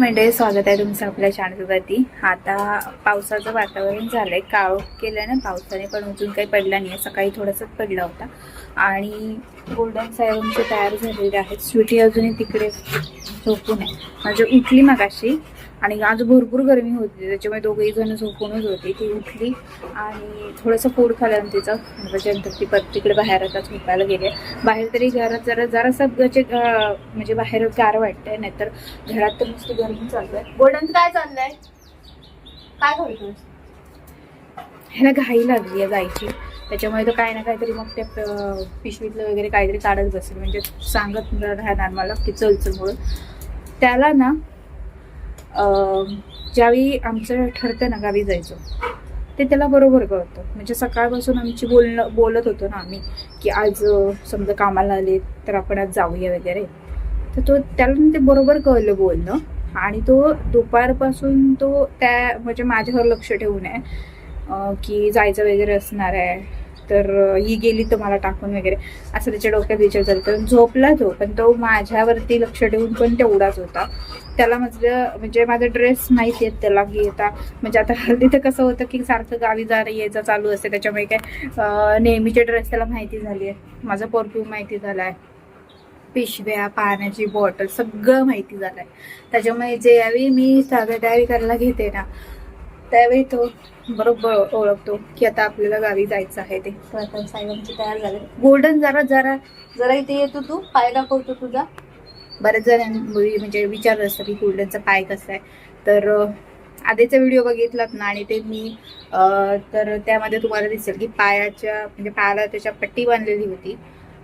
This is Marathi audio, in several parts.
मंडळी, स्वागत आहे तुमचं आपल्या चॅनलवरती। आता पावसाचं वातावरण झालंय, काळोख केल्याने पावसाने पण अजून काही पडला नाही। सकाळी थोडासा पडला होता आणि गोल्डन सायरनचे तयार झालेले आहेत। स्वीटी अजूनही तिकडे झोपून आहे, म्हणजे उठली मगाशी आणि आज भरपूर गरमी होती, त्याच्यामुळे दोघेही जण झोपूनच होते। ती उठली आणि थोडंसं फूड खाल्लं तिचं, त्याच्यानंतर ती परत तिकडे बाहेर आता झोपायला गेली। बाहेर तरी घरात जरासं म्हणजे बाहेर गार वाटतंय, नाहीतर घरात तर नुसती गरमी चालू आहे। गोल्डन काय चाललंय, काय करतोय? ह्याला घाई लागली आहे जायची, त्याच्यामुळे तो काय ना काहीतरी मग त्या पिशवीतलं वगैरे काहीतरी काढत बसेल, म्हणजे सांगत राहणार मला की चल चल म्हणून। त्याला ना ज्यावेळी आमचं ठरतं ना गावी जायचं, ते त्याला बरोबर कळतं। म्हणजे सकाळपासून आमची बोलत होतो ना आम्ही की आज समजा कामाला आले तर आपण आज जाऊया वगैरे, तर त्याला ते बरोबर कळलं बोलणं। आणि तो दुपारपासून तो त्या म्हणजे माझ्यावर लक्ष ठेवून आहे की जायचं वगैरे असणार आहे, तर ही गेली तर मला टाकून वगैरे असं त्याच्या डोक्यात विचार चालतं। झोपला तो, पण तो माझ्यावरती लक्ष ठेवून पण तेवढाच होता। त्याला म्हणजे माझा ड्रेस माहिती आहे त्याला की आता, म्हणजे आता तिथं कसं होतं की सारखं गावी यायचं चालू असते, त्याच्यामुळे काय नेहमीचे ड्रेस त्याला माहिती झाली आहे। माझा परफ्यूम माहिती झाला आहे, पिशव्या, पाण्याची बॉटल सगळं माहिती झालंय। त्याच्यामुळे ज्यावेळी मी सगळं तयारी करायला घेते ना, त्यावेळी तो बरोबर ओळखतो की आता आपल्याला गावी जायचं आहे। ते आता सायलेंटचे तयार झाले। गोल्डन जरा इथे येतो, तू पाय दाखवतो तुझा। बरेच जण म्हणजे विचारत असतं की गोल्डनचा पाय कसा आहे, तर आधीचा व्हिडिओ बघितलात ना, आणि ते मी तर त्यामध्ये तुम्हाला दिसेल की पायाला त्याच्या पट्टी बांधलेली होती।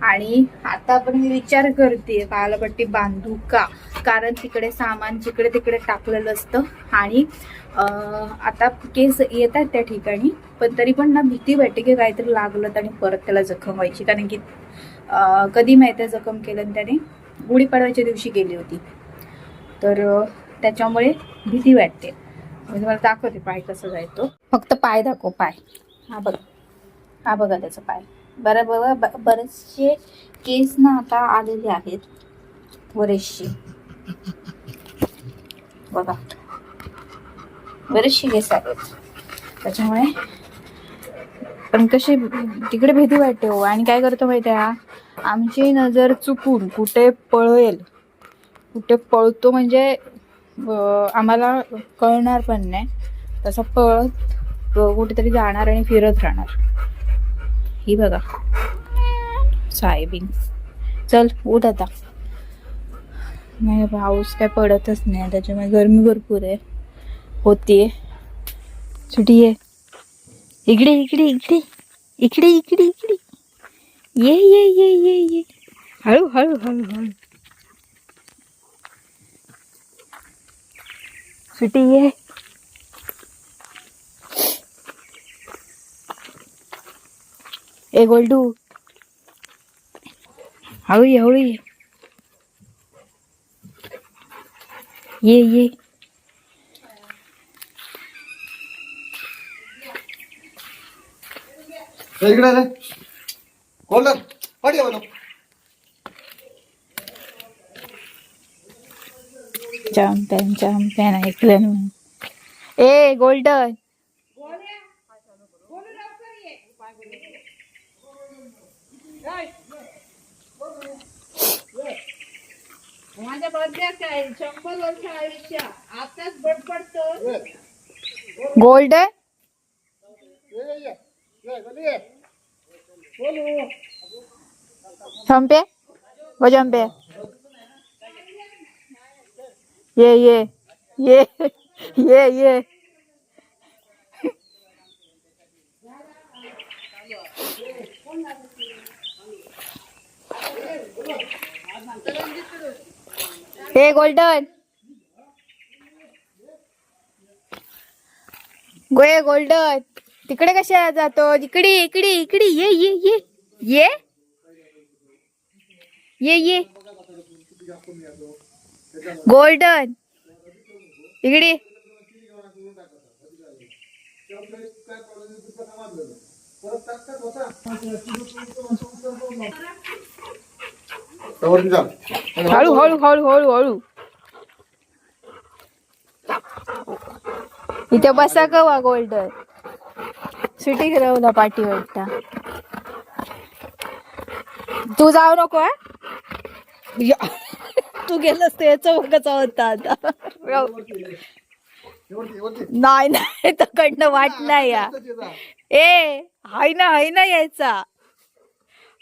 आणि आता पण मी विचार करते पायाला पट्टी बांधू का, कारण तिकडे सामान जिकडे तिकडे टाकलेलं असतं आणि आता केस येतात त्या ठिकाणी, पण तरी पण ना भीती वाटते की काहीतरी लागलं आणि परत त्याला जखम व्हायची। कारण की कधी माहिती जखम केलं त्याने गुढीपाडव्याच्या दिवशी गेली होती, तर त्याच्यामुळे भीती वाटते। मी तुम्हाला दाखवते पाय कसं जायतो, फक्त पाय दाखव, पाय हा बघा त्याचा पाय। बरेचसे केस ना आता आलेले आहेत, बरेचसे बघा, बरेचसे केस आहेत। त्याच्यामुळे पण कशी तिकडे भीती वाटते हो। आणि काय करतो माहिती आहे, आमची नजर चुकून कुठे पळतो म्हणजे आम्हाला कळणार पण नाही, तसं पळत कुठेतरी जाणार आणि फिरत राहणार। ही बघा साहेबीन, चल उठ आता। नाही पाऊस काय पडतच नाही, त्याच्यामुळे गरमी भरपूर आहे होतीये। सुटी आहे, इकडे इकडे इकडे इकडे इकडे इकडे ये ये ये ये ये, हळू हळू हळू हळू। सुटी ये, ए गोल्डू हळू ये हळू ये, ये इकडे रे गोल्डन, पडिया बोलो। चॅम्पियन ऐकलं ए गोल्डन, माझ्या बर्थडे आहे, 100 वर्ष आयुष्य आताच बडबडतो। गोल्डन चंपे वो चंपे, ये हे गोल्डन गोल्डन तिकडे कशा जातो, इकडे इकडे इकडे ये गोल्डन इकडे। हळू हळू हळू हळू हळू इथे बसा का वा गोल्डन सुटी रवला पाठी वाटता तू जाऊ नको हा? तू गेलस ते चौकचा होता आता नाही नाही तकडनं वाट नाही या ए हाय ना यायचा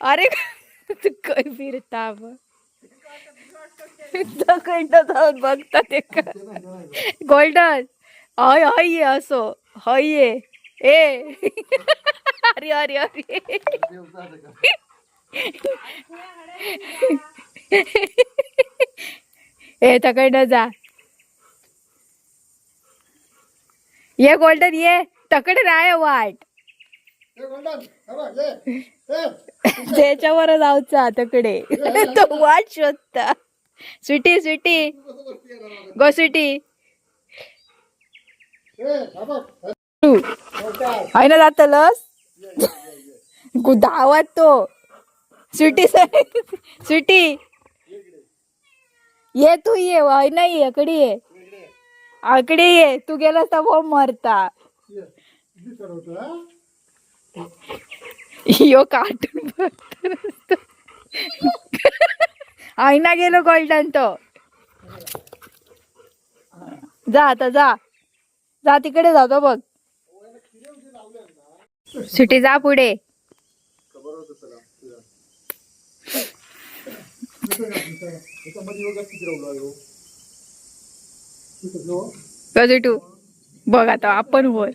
अरे तू काय फिरता तकडनं जाऊन बघता ते गोल्डन हय हय ये असो हय ये ए अरे अरे अरे ए तकडनं जा ये गोल्डन ये तकडे राय वाट त्याच्यावर जाऊचा तकडे तो वाट शोधता स्वीटी स्वीटी गो स्वीटी आहे ना जातलस धावात तो स्वीटी स्वीटी ये तू ये वाय नाही इकडे ये आकडे ये तू गेलास तर बॉम्ब मारता यो कार्टून आईना गेलो गोल्डन तो जा आता जा जा तिकडे जातो बघ सुटी जा पुढे तू बघ आता आपण वर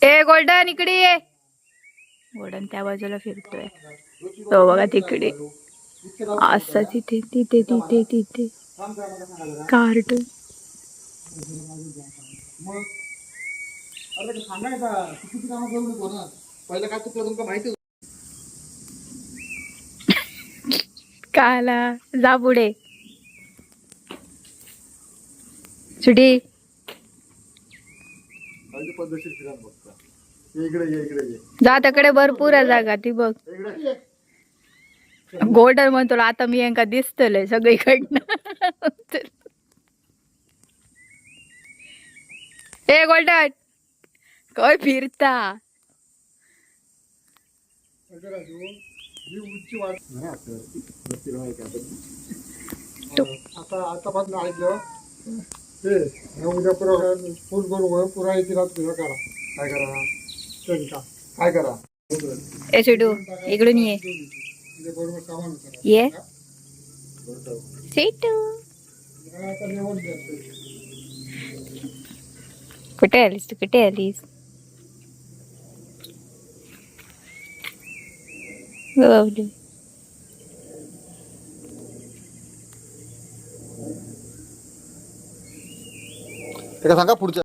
ए गोल्डन इकडे ये गोल्डन त्या बाजूला फिरतोय तो बघा तिकडे असं तिथे तिथे तिथे तिथे कार्टून काला जा पुढे सुटी जा तिकडे भरपूर आहे जागा ती बघ गोल्डन म्हणतो आता मी यांका दिसतलंय सगळीकडनं ए गोल्डन काय फिरता आतापासून ऐकलं उद्या फुल करू पुरा येते करा काय करा काय करा ए सुटू इकडून ये बरोबर कामा ये सिटू कुठे आलीस तू कुठे आलीस गवली सांगा पुढच्या